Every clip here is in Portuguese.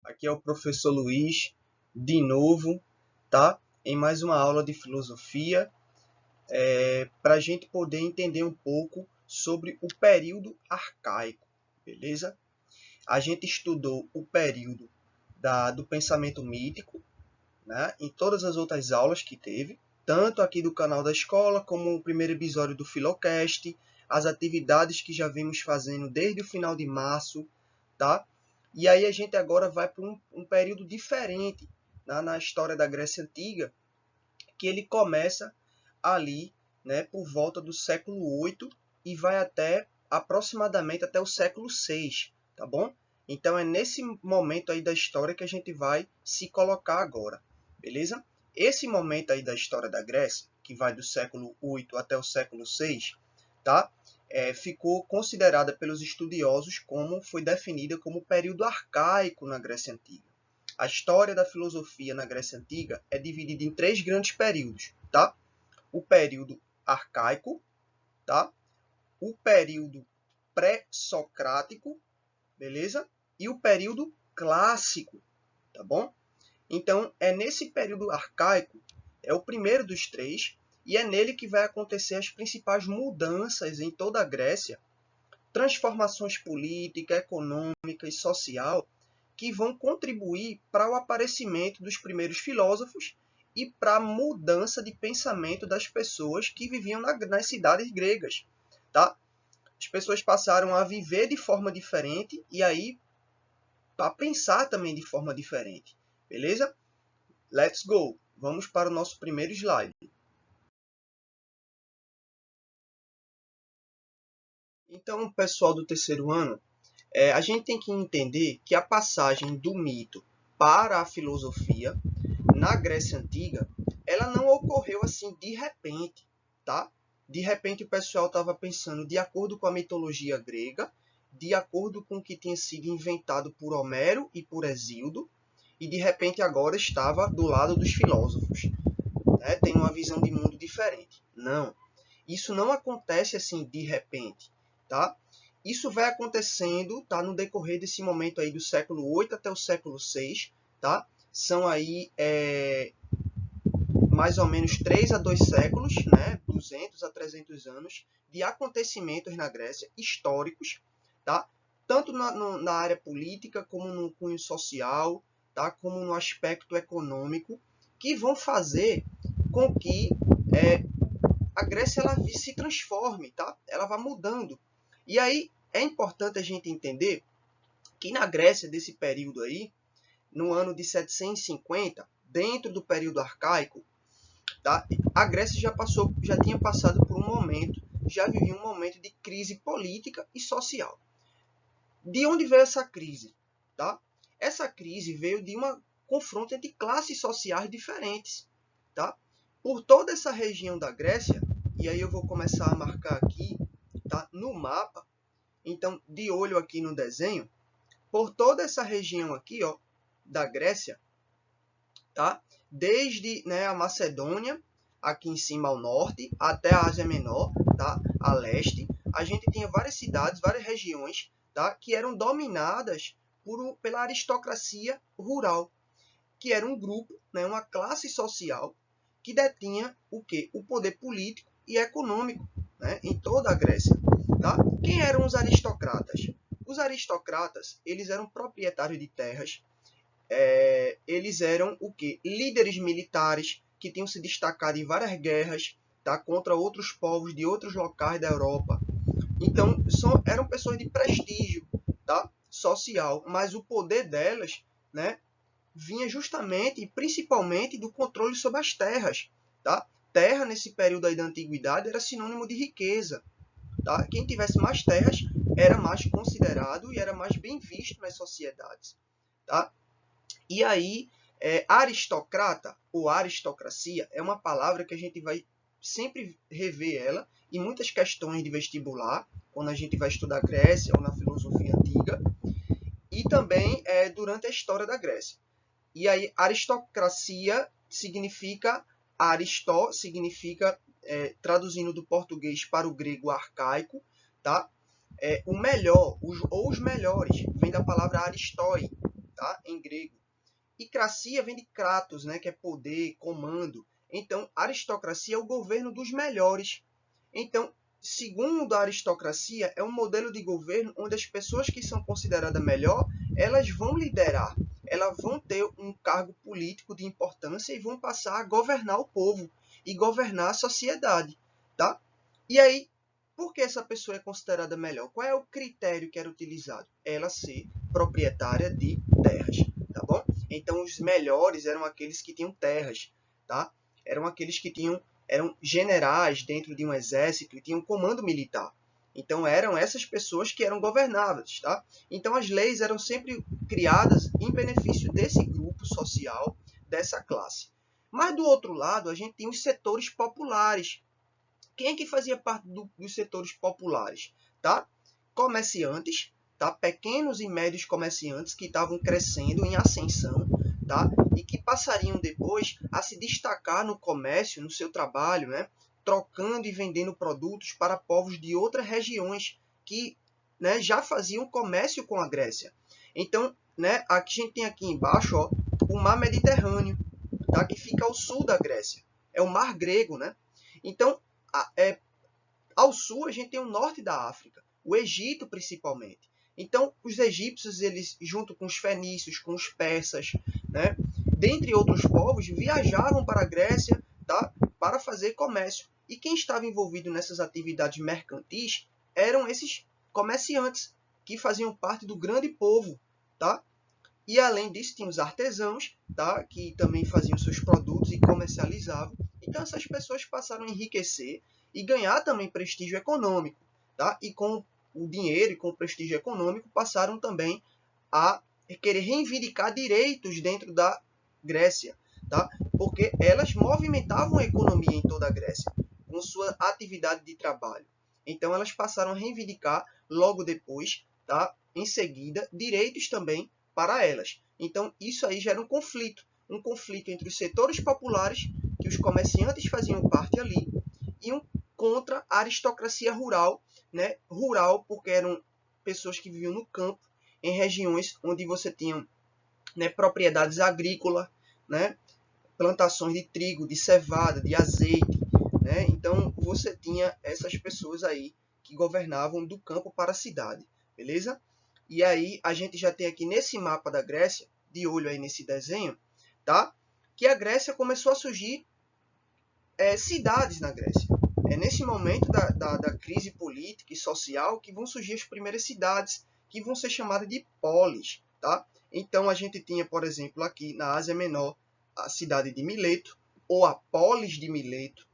Aqui é o professor Luiz, de novo, tá? Em mais uma aula de filosofia, para a gente poder entender um pouco sobre o período arcaico, beleza? A gente estudou o período do pensamento mítico, né? Em todas as outras aulas que teve, tanto aqui do canal da escola, como o primeiro episódio do Filocast, as atividades que já vimos fazendo desde o final de março, tá? E aí a gente agora vai para um período diferente, né, na história da Grécia Antiga, que ele começa ali, né, por volta do século 8 e vai até aproximadamente até o século 6, tá bom? Então é nesse momento aí da história que a gente vai se colocar agora, beleza? Esse momento aí da história da Grécia, que vai do século 8 até o século 6, tá? Ficou considerada pelos estudiosos como foi definida como período arcaico na Grécia Antiga. A história da filosofia na Grécia Antiga é dividida em três grandes períodos, tá? O período arcaico, tá? O período pré-socrático, beleza? E o período clássico, tá bom? Então, é nesse período arcaico, é o primeiro dos três, e é nele que vai acontecer as principais mudanças em toda a Grécia, transformações política, econômica e social, que vão contribuir para o aparecimento dos primeiros filósofos e para a mudança de pensamento das pessoas que viviam nas cidades gregas, tá? As pessoas passaram a viver de forma diferente e aí a pensar também de forma diferente, beleza? Let's go! Vamos para o nosso primeiro slide. Então, pessoal do terceiro ano, a gente tem que entender que a passagem do mito para a filosofia na Grécia Antiga, ela não ocorreu assim de repente, tá? De repente o pessoal estava pensando de acordo com a mitologia grega, de acordo com o que tinha sido inventado por Homero e por Hesíodo, e de repente agora estava do lado dos filósofos, né? Tem uma visão de mundo diferente. Não. Isso não acontece assim de repente, tá? Isso vai acontecendo, tá, no decorrer desse momento aí do século 8 até o século 6, tá? São aí mais ou menos 3 a 2 séculos, né? 200 a 300 anos de acontecimentos na Grécia históricos, tá? Tanto na área política como no cunho social, tá? Como no aspecto econômico, que vão fazer com que a Grécia ela se transforme, tá? Ela vai mudando. E aí é importante a gente entender que na Grécia desse período aí, no ano de 750, dentro do período arcaico, tá? A Grécia já tinha passado por um momento, já vivia um momento de crise política e social. De onde veio essa crise? Tá? Essa crise veio de um confronto entre classes sociais diferentes. Tá? Por toda essa região da Grécia, e aí eu vou começar a marcar aqui, tá? No mapa, então de olho aqui no desenho, por toda essa região aqui, ó, da Grécia, tá? Desde, né, a Macedônia, aqui em cima ao norte, até a Ásia Menor, tá? A leste, a gente tinha várias cidades, várias regiões, tá? Que eram dominadas pela aristocracia rural, que era um grupo, né, uma classe social que detinha o quê? O poder político e econômico, né, em toda a Grécia. Tá? Quem eram os aristocratas? Os aristocratas, eles eram proprietários de terras, eles eram o quê? Líderes militares que tinham se destacado em várias guerras, tá? Contra outros povos de outros locais da Europa. Então, eram pessoas de prestígio, tá? Social, mas o poder delas, né, vinha justamente e principalmente do controle sobre as terras, tá? Terra nesse período aí da antiguidade era sinônimo de riqueza, tá? Quem tivesse mais terras era mais considerado e era mais bem visto nas sociedades, tá? E aí, aristocrata ou aristocracia é uma palavra que a gente vai sempre rever ela em muitas questões de vestibular, quando a gente vai estudar Grécia ou na filosofia antiga, e também durante a história da Grécia. E aí, aristocracia significa, significa, traduzindo do português para o grego arcaico, tá? O melhor, ou os melhores, vem da palavra aristói, tá? Em grego. E cracia vem de kratos, né? Que é poder, comando. Então, aristocracia é o governo dos melhores. Então, segundo a aristocracia, é um modelo de governo onde as pessoas que são consideradas melhor, elas vão liderar, elas vão ter um cargo político de importância e vão passar a governar o povo e governar a sociedade, tá? E aí, por que essa pessoa é considerada melhor? Qual é o critério que era utilizado? Ela ser proprietária de terras, tá bom? Então, os melhores eram aqueles que tinham terras, tá? Eram aqueles que eram generais dentro de um exército e tinham comando militar. Então, eram essas pessoas que eram governadas, tá? Então, as leis eram sempre criadas em benefício desse grupo social, dessa classe. Mas, do outro lado, a gente tem os setores populares. Quem é que fazia parte dos setores populares? Tá? Comerciantes, tá? Pequenos e médios comerciantes que estavam crescendo em ascensão, tá? E que passariam depois a se destacar no comércio, no seu trabalho, né? Trocando e vendendo produtos para povos de outras regiões que, né, já faziam comércio com a Grécia. Então, né, a gente tem aqui embaixo, ó, o Mar Mediterrâneo, tá? Que fica ao sul da Grécia. É o Mar Grego, né? Então, ao sul a gente tem o norte da África, o Egito principalmente. Então, os egípcios, eles, junto com os fenícios, com os persas, né, dentre outros povos, viajavam para a Grécia, tá, para fazer comércio. E quem estava envolvido nessas atividades mercantis eram esses comerciantes, que faziam parte do grande povo. Tá? E além disso, tinha os artesãos, tá, que também faziam seus produtos e comercializavam. Então, essas pessoas passaram a enriquecer e ganhar também prestígio econômico. Tá? E com o dinheiro e com o prestígio econômico, passaram também a querer reivindicar direitos dentro da Grécia. Tá? Porque elas movimentavam a economia em toda a Grécia, com sua atividade de trabalho. Então, elas passaram a reivindicar, logo depois, tá, em seguida, direitos também para elas. Então, isso aí gera um conflito entre os setores populares, que os comerciantes faziam parte ali, e contra a aristocracia rural, né? Rural porque eram pessoas que viviam no campo, em regiões onde você tinha, né, propriedades agrícolas, né? Plantações de trigo, de cevada, de azeite, né? Então, você tinha essas pessoas aí que governavam do campo para a cidade, beleza? E aí a gente já tem aqui nesse mapa da Grécia, de olho aí nesse desenho, tá? Que a Grécia começou a surgir cidades na Grécia. É nesse momento da crise política e social que vão surgir as primeiras cidades, que vão ser chamadas de polis, tá? Então a gente tinha, por exemplo, aqui na Ásia Menor, a cidade de Mileto, ou a polis de Mileto.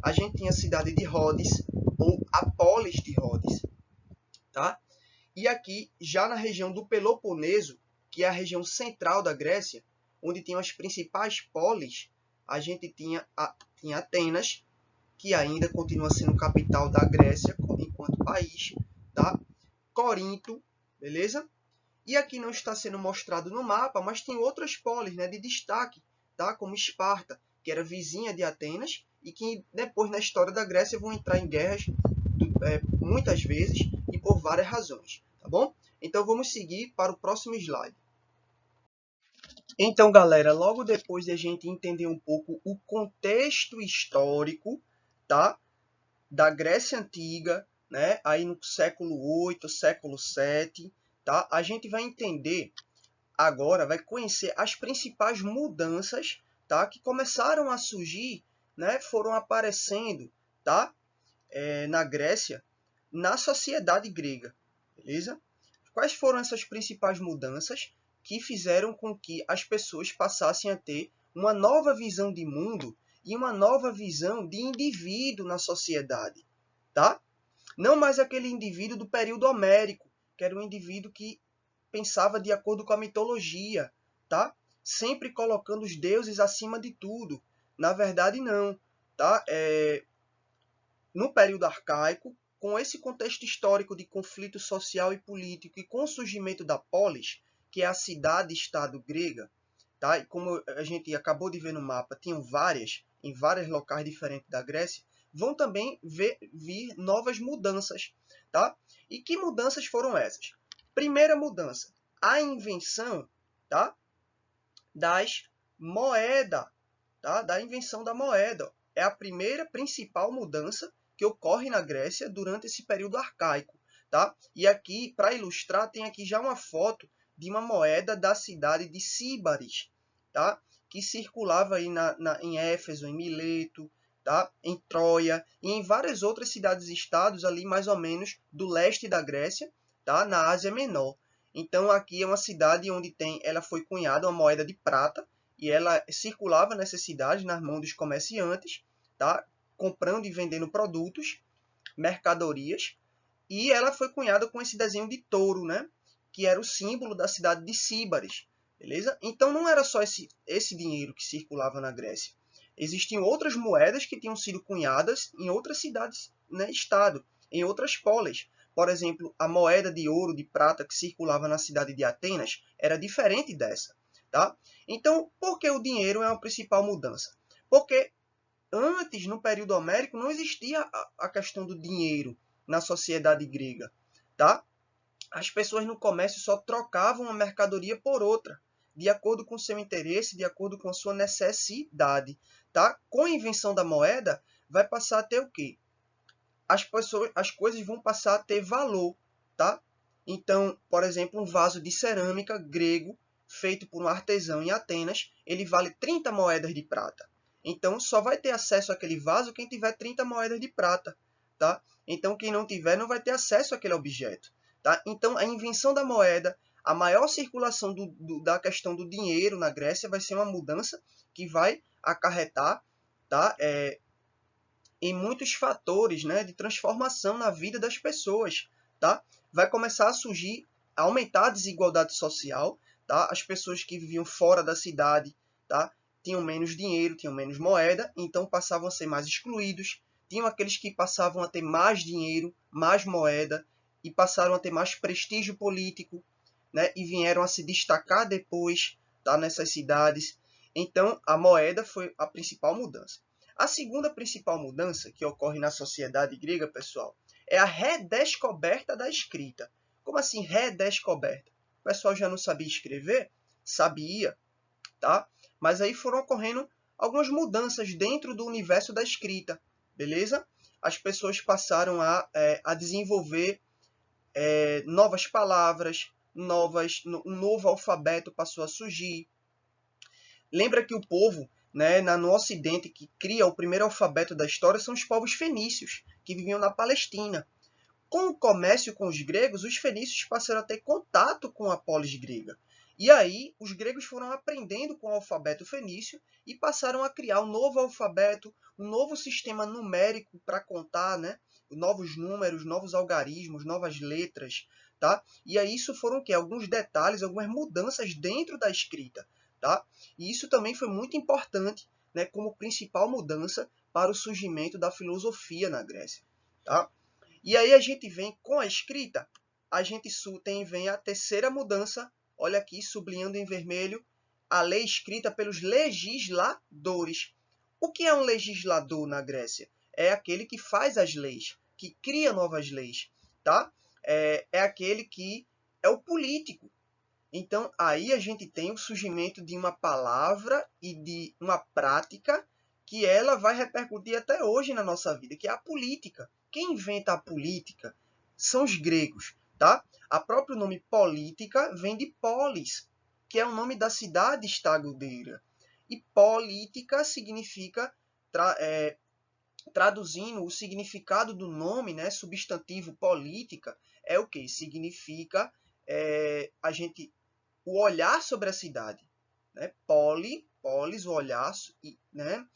A gente tinha a cidade de Rhodes, ou a polis de Rhodes, tá? E aqui, já na região do Peloponeso, que é a região central da Grécia, onde tinham as principais polis, a gente tinha Atenas, que ainda continua sendo capital da Grécia enquanto país, tá? Corinto, beleza? E aqui não está sendo mostrado no mapa, mas tem outras polis, né, de destaque, tá? Como Esparta, que era vizinha de Atenas e que depois na história da Grécia vão entrar em guerras muitas vezes e por várias razões, tá bom? Então vamos seguir para o próximo slide. Então, galera, logo depois de a gente entender um pouco o contexto histórico, tá, da Grécia Antiga, né, aí no século 8, século 7, tá, a gente vai entender agora, vai conhecer as principais mudanças, tá, que começaram a surgir, né, foram aparecendo, tá, na Grécia, na sociedade grega, beleza? Quais foram essas principais mudanças que fizeram com que as pessoas passassem a ter uma nova visão de mundo e uma nova visão de indivíduo na sociedade, tá? Não mais aquele indivíduo do período homérico, que era um indivíduo que pensava de acordo com a mitologia, tá? Sempre colocando os deuses acima de tudo. Na verdade, não, tá? No período arcaico, com esse contexto histórico de conflito social e político e com o surgimento da polis, que é a cidade-estado grega, tá? E como a gente acabou de ver no mapa, tinham várias, em vários locais diferentes da Grécia, vão também vir novas mudanças, tá? E que mudanças foram essas? Primeira mudança, a invenção tá? Das moedas, tá? Da invenção da moeda. É a primeira principal mudança que ocorre na Grécia durante esse período arcaico, tá? E aqui, para ilustrar, tem aqui já uma foto de uma moeda da cidade de Síbaris, tá? Que circulava aí em Éfeso, em Mileto, tá? Em Troia e em várias outras cidades-estados ali mais ou menos do leste da Grécia, tá? Na Ásia Menor. Então aqui é uma cidade onde ela foi cunhada uma moeda de prata e ela circulava nessa cidade nas mãos dos comerciantes, tá? Comprando e vendendo produtos, mercadorias, e ela foi cunhada com esse desenho de touro, né? Que era o símbolo da cidade de Síbaris, beleza? Então não era só esse dinheiro que circulava na Grécia. Existiam outras moedas que tinham sido cunhadas em outras cidades, né, estado, em outras polis. Por exemplo, a moeda de ouro, de prata que circulava na cidade de Atenas era diferente dessa, tá? Então, por que o dinheiro é a principal mudança? Porque antes, no período homérico, não existia a questão do dinheiro na sociedade grega, tá? As pessoas no comércio só trocavam uma mercadoria por outra, de acordo com seu interesse, de acordo com a sua necessidade, tá? Com a invenção da moeda, vai passar a ter o quê? As coisas vão passar a ter valor, tá? Então, por exemplo, um vaso de cerâmica grego feito por um artesão em Atenas, ele vale 30 moedas de prata. Então, só vai ter acesso àquele vaso quem tiver 30 moedas de prata, tá? Então, quem não tiver não vai ter acesso àquele objeto, tá? Então, a invenção da moeda, a maior circulação da questão do dinheiro na Grécia vai ser uma mudança que vai acarretar, tá? Em muitos fatores, né, de transformação na vida das pessoas, tá? Vai começar a surgir, a aumentar a desigualdade social, tá? As pessoas que viviam fora da cidade, tá? Tinham menos dinheiro, tinham menos moeda, então passavam a ser mais excluídos. Tinham aqueles que passavam a ter mais dinheiro, mais moeda e passaram a ter mais prestígio político, né? E vieram a se destacar depois, tá? Nessas cidades. Então, a moeda foi a principal mudança. A segunda principal mudança que ocorre na sociedade grega, pessoal, é a redescoberta da escrita. Como assim redescoberta? O pessoal já não sabia escrever? Sabia, tá? Mas aí foram ocorrendo algumas mudanças dentro do universo da escrita, beleza? As pessoas passaram a desenvolver novas palavras, um novo alfabeto passou a surgir. Lembra que o povo, né, no Ocidente, que cria o primeiro alfabeto da história são os povos fenícios, que viviam na Palestina. Com o comércio com os gregos, os fenícios passaram a ter contato com a polis grega. E aí, os gregos foram aprendendo com o alfabeto fenício e passaram a criar um novo alfabeto, um novo sistema numérico para contar, né? Novos números, novos algarismos, novas letras, tá? E aí isso foram o quê? Alguns detalhes, algumas mudanças dentro da escrita, tá? E isso também foi muito importante, né, como principal mudança para o surgimento da filosofia na Grécia, tá? E aí a gente vem com a escrita, vem a terceira mudança, olha aqui, sublinhando em vermelho, a lei escrita pelos legisladores. O que é um legislador na Grécia? É aquele que faz as leis, que cria novas leis, tá? É aquele que é o político. Então, aí a gente tem o surgimento de uma palavra e de uma prática que ela vai repercutir até hoje na nossa vida, que é a política. Quem inventa a política são os gregos, tá? A próprio nome política vem de polis, que é o nome da cidade estadudeira. E política significa, traduzindo o significado do nome, né, substantivo política, é o que? Significa o olhar sobre a cidade. Né? Polis, o olhar, né?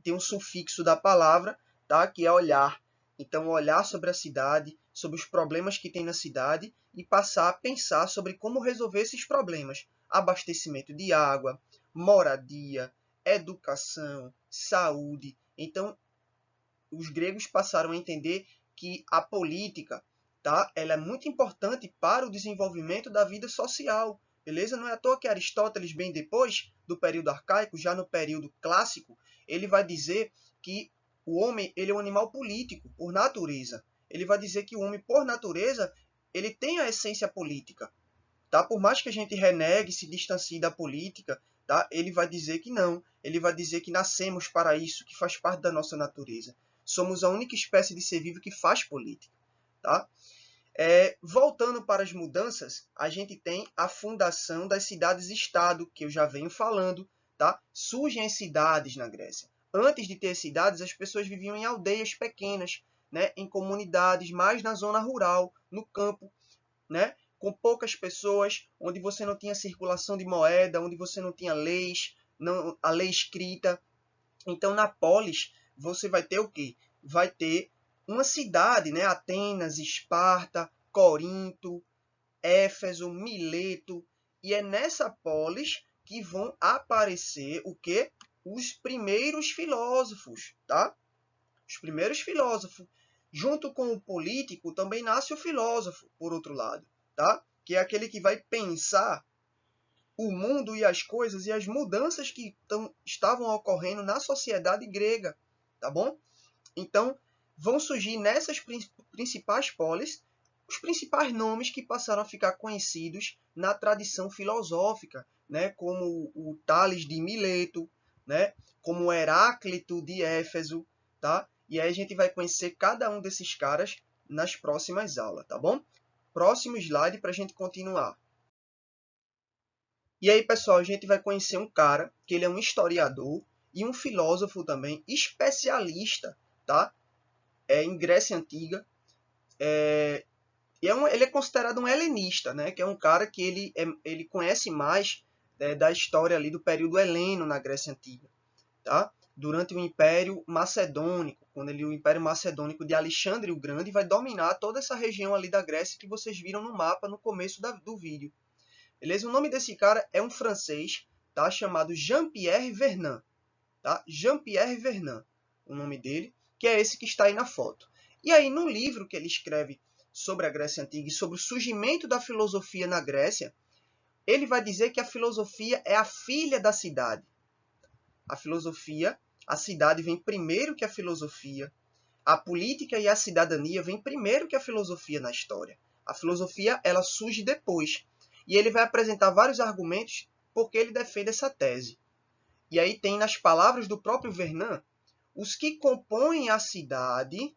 Tem um sufixo da palavra, tá? Que é olhar. Então, olhar sobre a cidade, sobre os problemas que tem na cidade e passar a pensar sobre como resolver esses problemas. Abastecimento de água, moradia, educação, saúde. Então, os gregos passaram a entender que a política, tá? Ela é muito importante para o desenvolvimento da vida social. Beleza? Não é à toa que Aristóteles, bem depois do período arcaico, já no período clássico, ele vai dizer que o homem ele é um animal político, por natureza. Ele vai dizer que o homem, por natureza, ele tem a essência política. tá? Por mais que a gente renegue, se distancie da política, tá? Ele vai dizer que não. Ele vai dizer que nascemos para isso, que faz parte da nossa natureza. Somos a única espécie de ser vivo que faz política, tá? Voltando para as mudanças, a gente tem a fundação das cidades-estado, que eu já venho falando, tá? Surgem as cidades na Grécia. Antes de ter cidades, as pessoas viviam em aldeias pequenas, né? Em comunidades, mais na zona rural, no campo, né? Com poucas pessoas, onde você não tinha circulação de moeda, onde você não tinha leis, não, a lei escrita. Então, na polis, você vai ter o quê? Vai ter uma cidade, né? Atenas, Esparta, Corinto, Éfeso, Mileto. E é nessa polis que vão aparecer o quê? Os primeiros filósofos, tá? Os primeiros filósofos. Junto com o político também nasce o filósofo, por outro lado, tá? Que é aquele que vai pensar o mundo e as coisas e as mudanças que estavam ocorrendo na sociedade grega, tá bom? Então, vão surgir nessas principais polis os principais nomes que passaram a ficar conhecidos na tradição filosófica, né? Como o Tales de Mileto, né? Como Heráclito de Éfeso, tá? E aí a gente vai conhecer cada um desses caras nas próximas aulas, tá bom? Próximo slide para a gente continuar. E aí, pessoal, a gente vai conhecer um cara que ele é um historiador e um filósofo também, especialista, tá? Em Grécia Antiga. Ele é considerado um helenista, né? Que é um cara que ele conhece mais da história ali do período heleno na Grécia Antiga, tá? Durante o Império Macedônico, quando o Império Macedônico de Alexandre o Grande vai dominar toda essa região ali da Grécia que vocês viram no mapa no começo do vídeo. Beleza? O nome desse cara é um francês, tá? Chamado Jean-Pierre Vernant, tá? Jean-Pierre Vernant, o nome dele, que é esse que está aí na foto. E aí, no livro que ele escreve sobre a Grécia Antiga e sobre o surgimento da filosofia na Grécia, ele vai dizer que a filosofia é a filha da cidade. A cidade vem primeiro que a filosofia, a política e a cidadania vêm primeiro que a filosofia na história. A filosofia, ela surge depois. E ele vai apresentar vários argumentos porque ele defende essa tese. E aí tem nas palavras do próprio Vernant, os que compõem a cidade,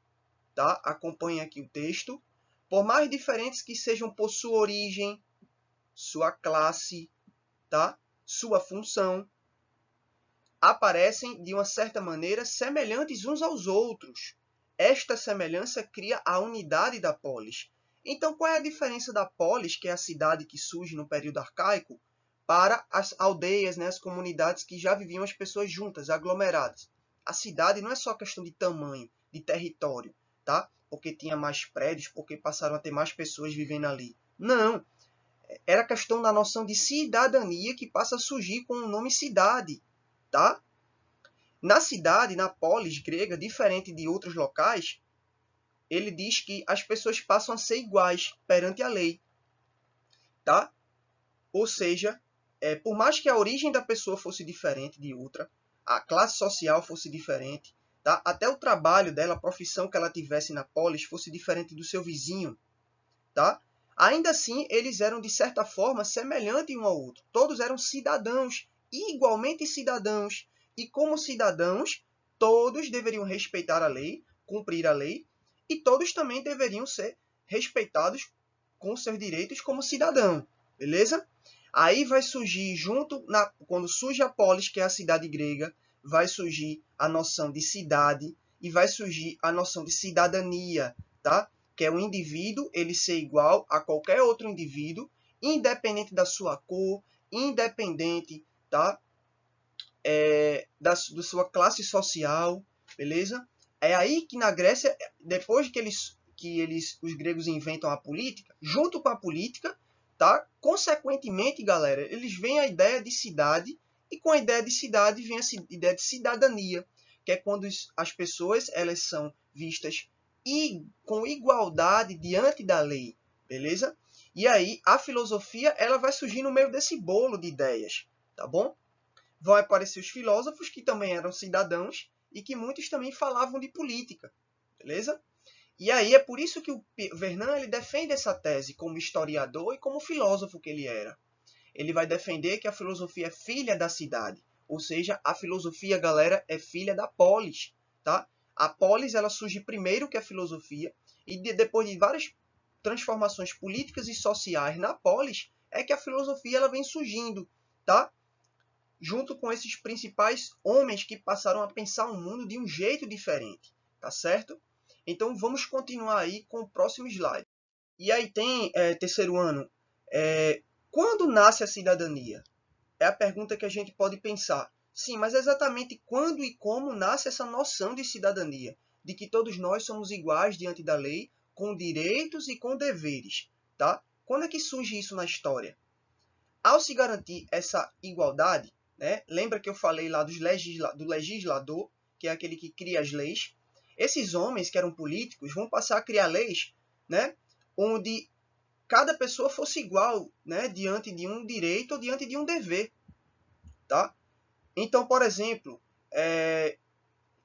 tá? Acompanhem aqui o texto, por mais diferentes que sejam por sua origem, sua classe, tá? Sua função, aparecem de uma certa maneira semelhantes uns aos outros. Esta semelhança cria a unidade da polis. Então, qual é a diferença da polis, que é a cidade que surge no período arcaico, para as aldeias, né, as comunidades que já viviam as pessoas juntas, aglomeradas? A cidade não é só questão de tamanho, de território, tá? Porque tinha mais prédios, porque passaram a ter mais pessoas vivendo ali. Não. Era questão da noção de cidadania que passa a surgir com o nome cidade, tá? Na cidade, na polis grega, diferente de outros locais, ele diz que as pessoas passam a ser iguais perante a lei, tá? Ou seja, por mais que a origem da pessoa fosse diferente de outra, a classe social fosse diferente, tá? Até o trabalho dela, a profissão que ela tivesse na polis fosse diferente do seu vizinho, tá? Ainda assim, eles eram, de certa forma, semelhantes um ao outro. Todos eram cidadãos, igualmente cidadãos. E como cidadãos, todos deveriam respeitar a lei, cumprir a lei, e todos também deveriam ser respeitados com seus direitos como cidadão. Beleza? Aí vai surgir, quando surge a polis, que é a cidade grega, vai surgir a noção de cidade e vai surgir a noção de cidadania, tá? Que é o indivíduo ele ser igual a qualquer outro indivíduo, independente da sua cor, independente, tá? Da sua classe social, beleza? É aí que na Grécia, depois que os gregos inventam a política, junto com a política, tá? Consequentemente, galera, eles veem a ideia de cidade e com a ideia de cidade vem a ideia de cidadania, que é quando as pessoas elas são vistas com igualdade diante da lei, beleza? E aí a filosofia ela vai surgir no meio desse bolo de ideias, tá bom? Vão aparecer os filósofos que também eram cidadãos e que muitos também falavam de política, beleza? E aí é por isso que o Vernant ele defende essa tese como historiador e como filósofo que ele era. Ele vai defender que a filosofia é filha da cidade. Ou seja, a filosofia, galera, é filha da polis. Tá? A polis ela surge primeiro que a filosofia, e depois de várias transformações políticas e sociais na polis, é que a filosofia ela vem surgindo. Tá? Junto com esses principais homens que passaram a pensar o mundo de um jeito diferente. Tá certo? Então vamos continuar aí com o próximo slide. E aí tem, terceiro ano, quando nasce a cidadania? É a pergunta que a gente pode pensar. Sim, mas exatamente quando e como nasce essa noção de cidadania? De que todos nós somos iguais diante da lei, com direitos e com deveres. Tá? Quando é que surge isso na história? Ao se garantir essa igualdade, né, lembra que eu falei lá do legislador, que é aquele que cria as leis? Esses homens que eram políticos vão passar a criar leis, né, onde cada pessoa fosse igual, né, diante de um direito ou diante de um dever. Tá? Então, por exemplo,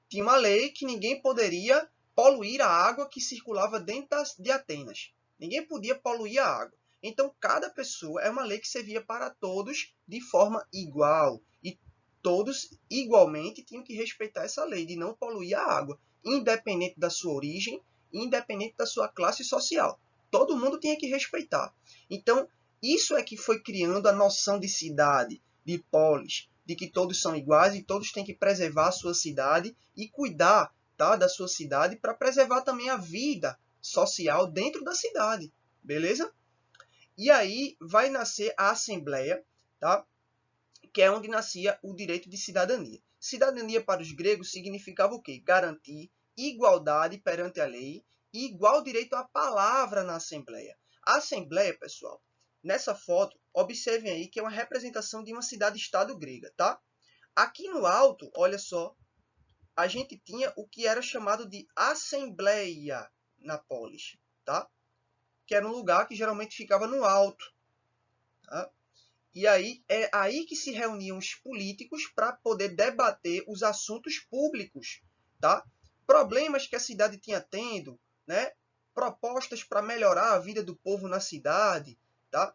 tinha uma lei que ninguém poderia poluir a água que circulava dentro de Atenas. Ninguém podia poluir a água. Então, cada pessoa é uma lei que servia para todos de forma igual. E todos, igualmente, tinham que respeitar essa lei de não poluir a água, independente da sua origem, independente da sua classe social. Todo mundo tinha que respeitar. Então, isso é que foi criando a noção de cidade, de polis, de que todos são iguais e todos têm que preservar a sua cidade e cuidar, tá, da sua cidade para preservar também a vida social dentro da cidade. Beleza? E aí vai nascer a Assembleia, tá? Que é onde nascia o direito de cidadania. Cidadania para os gregos significava o quê? Garantir igualdade perante a lei e igual direito à palavra na Assembleia. A Assembleia, pessoal, nessa foto, observem aí que é uma representação de uma cidade-estado grega, tá? Aqui no alto, olha só, a gente tinha o que era chamado de Assembleia na polis, tá? Que era um lugar que geralmente ficava no alto, tá? E aí é aí que se reuniam os políticos para poder debater os assuntos públicos, tá? Problemas que a cidade tinha tendo, né? Propostas para melhorar a vida do povo na cidade, tá?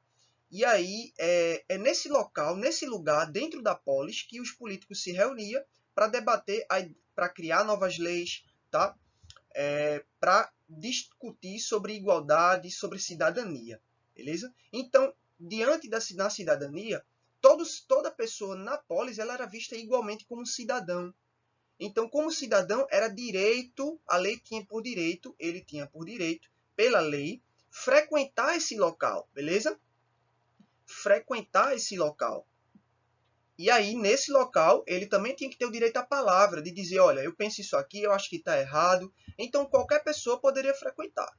E aí é nesse local, nesse lugar, dentro da polis, que os políticos se reuniam para debater, para criar novas leis, tá? Para discutir sobre igualdade, sobre cidadania, beleza? Então, diante da cidadania, toda pessoa na polis ela era vista igualmente como cidadão. Então, como cidadão, era direito, a lei tinha por direito, ele tinha por direito, pela lei, frequentar esse local, beleza? Frequentar esse local. E aí, nesse local, ele também tinha que ter o direito à palavra, de dizer, olha, eu penso isso aqui, eu acho que está errado. Então, qualquer pessoa poderia frequentar.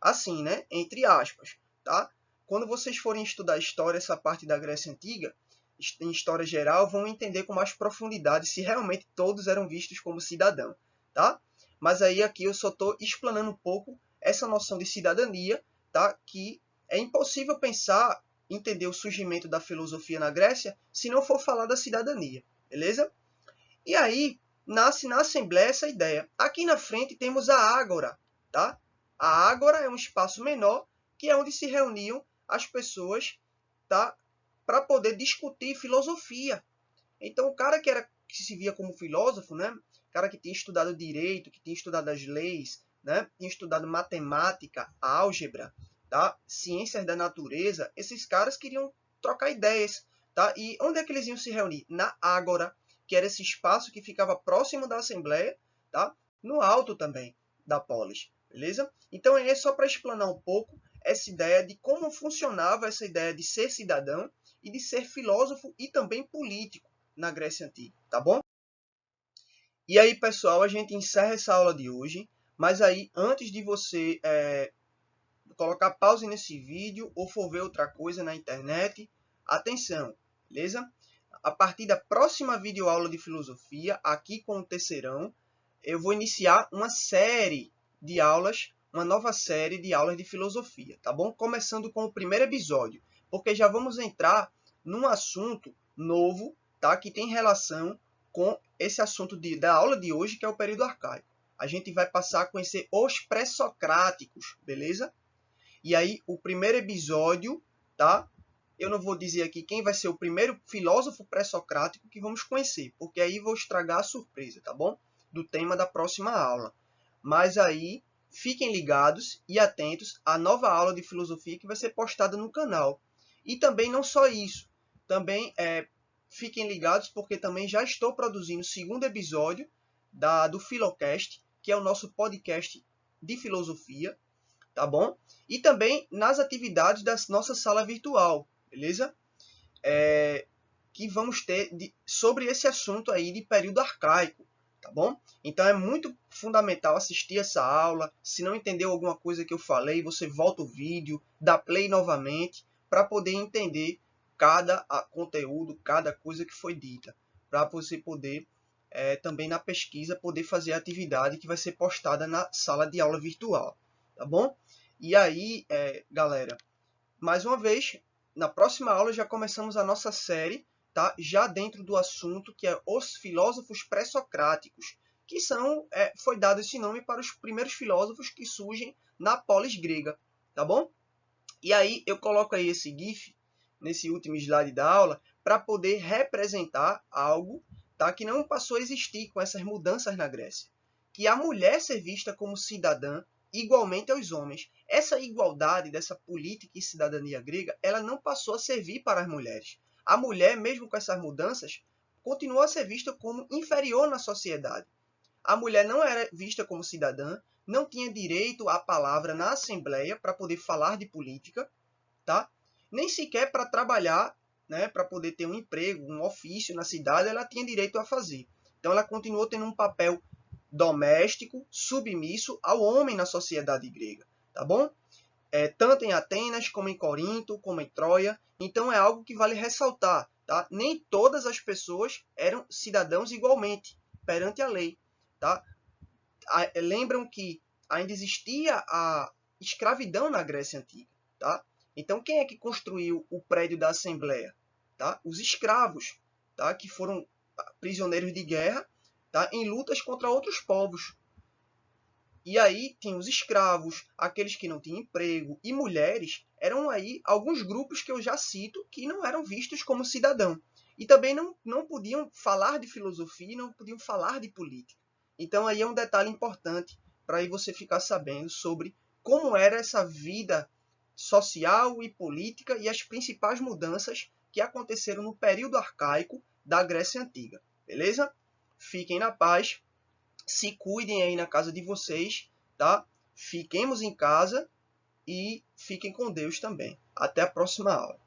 Assim, né? Entre aspas, tá? Quando vocês forem estudar história, essa parte da Grécia Antiga, em história geral, vão entender com mais profundidade se realmente todos eram vistos como cidadão, tá? Mas aí aqui eu só estou explanando um pouco essa noção de cidadania, tá? Que é impossível pensar, entender o surgimento da filosofia na Grécia se não for falar da cidadania, beleza? E aí nasce na Assembleia essa ideia. Aqui na frente temos a Ágora, tá? A Ágora é um espaço menor que é onde se reuniam as pessoas, tá? Para poder discutir filosofia. Então o cara que se via como filósofo, né? O cara que tinha estudado direito, que tinha estudado as leis, né? Tinha estudado matemática, álgebra, tá? Ciências da natureza, esses caras queriam trocar ideias, tá? E onde é que eles iam se reunir? Na Ágora, que era esse espaço que ficava próximo da Assembleia, tá? No alto também da polis, beleza? Então é só para explanar um pouco essa ideia de como funcionava essa ideia de ser cidadão e de ser filósofo e também político na Grécia Antiga, tá bom? E aí, pessoal, a gente encerra essa aula de hoje, mas aí, antes de você colocar pause nesse vídeo ou for ver outra coisa na internet, atenção, beleza? A partir da próxima videoaula de filosofia, aqui com o terceirão, eu vou iniciar uma série de aulas, uma nova série de aulas de filosofia, tá bom? Começando com o primeiro episódio, porque já vamos entrar num assunto novo, tá? Que tem relação com esse assunto da aula de hoje, que é o período arcaico. a gente vai passar a conhecer os pré-socráticos, beleza? E aí, o primeiro episódio, tá? Eu não vou dizer aqui quem vai ser o primeiro filósofo pré-socrático que vamos conhecer, porque aí vou estragar a surpresa, tá bom? Do tema da próxima aula. Mas aí, fiquem ligados e atentos à nova aula de filosofia que vai ser postada no canal. E também não só isso, também fiquem ligados porque também já estou produzindo o segundo episódio do Filocast, que é o nosso podcast de filosofia, tá bom? E também nas atividades da nossa sala virtual, beleza? Que vamos ter sobre esse assunto aí de período arcaico, tá bom? Então é muito fundamental assistir essa aula. Se não entendeu alguma coisa que eu falei, você volta o vídeo, dá play novamente, para poder entender cada conteúdo, cada coisa que foi dita, para você poder também na pesquisa poder fazer a atividade que vai ser postada na sala de aula virtual, tá bom? E aí, galera, mais uma vez, na próxima aula já começamos a nossa série, tá? Já dentro do assunto que é os filósofos pré-socráticos, que foi dado esse nome para os primeiros filósofos que surgem na polis grega, tá bom? E aí eu coloco aí esse GIF nesse último slide da aula para poder representar algo, tá? Que não passou a existir com essas mudanças na Grécia, que a mulher ser vista como cidadã igualmente aos homens. Essa igualdade dessa política e cidadania grega, ela não passou a servir para as mulheres. A mulher, mesmo com essas mudanças, continuou a ser vista como inferior na sociedade. A mulher não era vista como cidadã, não tinha direito à palavra na Assembleia para poder falar de política, tá? Nem sequer para trabalhar, né, para poder ter um emprego, um ofício na cidade, ela tinha direito a fazer. Então ela continuou tendo um papel doméstico, submisso ao homem na sociedade grega, tá bom? Tanto em Atenas, como em Corinto, como em Troia. Então é algo que vale ressaltar, tá? Nem todas as pessoas eram cidadãos igualmente perante a lei, tá? Lembram que ainda existia a escravidão na Grécia Antiga, tá? Então quem é que construiu o prédio da Assembleia? Tá? Os escravos, tá? Que foram prisioneiros de guerra, tá? Em lutas contra outros povos. E aí tinha os escravos, aqueles que não tinham emprego, e mulheres, eram aí alguns grupos que eu já cito que não eram vistos como cidadão. E também não podiam falar de filosofia, não podiam falar de política. Então aí é um detalhe importante para aí você ficar sabendo sobre como era essa vida social e política e as principais mudanças que aconteceram no período arcaico da Grécia Antiga. Beleza? Fiquem na paz. Se cuidem aí na casa de vocês, tá? Fiquemos em casa e fiquem com Deus também. Até a próxima aula.